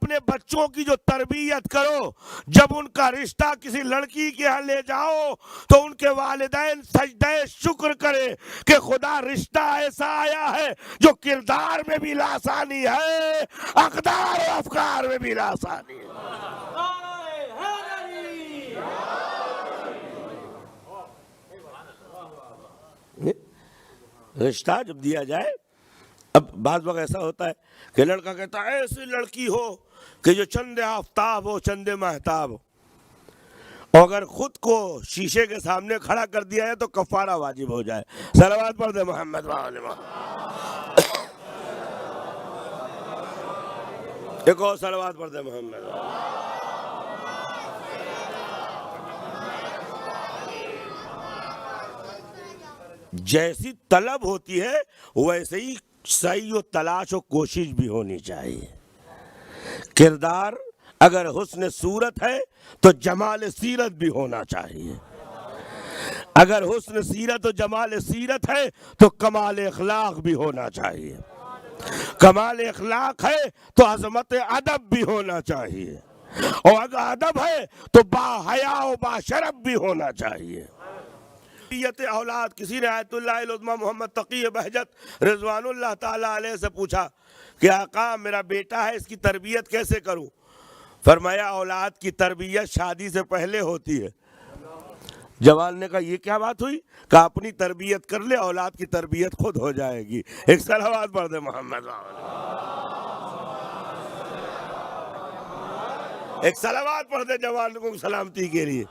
اپنے بچوں کی جو تربیت کرو، جب ان کا رشتہ کسی لڑکی کے ہاں لے جاؤ تو ان کے والدین سجدہ شکر کرے کہ خدا رشتہ ایسا آیا ہے جو کردار میں بھی لاسانی ہے، اقدار و افکار میں بھی لاسانی ہے۔ رشتہ جب دیا جائے، اب بعض وقت ایسا ہوتا ہے کہ لڑکا کہتا ہے ایسی لڑکی ہو کہ جو چند آفتاب ہو چند مہتاب ہو، اور اگر خود کو شیشے کے سامنے کھڑا کر دیا ہے تو کفارہ واجب ہو جائے۔ صلوات پڑھ دے محمد وآل محمد۔ ایک اور صلوات پڑھ دے محمد۔ جیسی طلب ہوتی ہے ویسے ہی سعی و تلاش و کوشش بھی ہونی چاہیے۔ کردار اگر حسن صورت ہے تو جمال سیرت بھی ہونا چاہیے، اگر حسن سیرت و جمال سیرت ہے تو کمال اخلاق بھی ہونا چاہیے، کمال اخلاق ہے تو عظمت ادب بھی ہونا چاہیے، اور اگر ادب ہے تو با حیا و با شرف بھی ہونا چاہیے۔ تربیت اولاد، کسی نے آیت اللہ العظمی محمد تقی بہجت رضوان اللہ تعالیٰ علیہ سے پوچھا کہ آقا میرا بیٹا ہے، اس کی تربیت کیسے کروں؟ فرمایا اولاد کی تربیت شادی سے پہلے ہوتی ہے۔ جوان نے کہا یہ کیا بات ہوئی؟ کہا اپنی تربیت کر لے، اولاد کی تربیت خود ہو جائے گی۔ ایک صلوات پڑھ دے محمد، ایک صلوات پڑھ دے جوان کو سلامتی کے لیے۔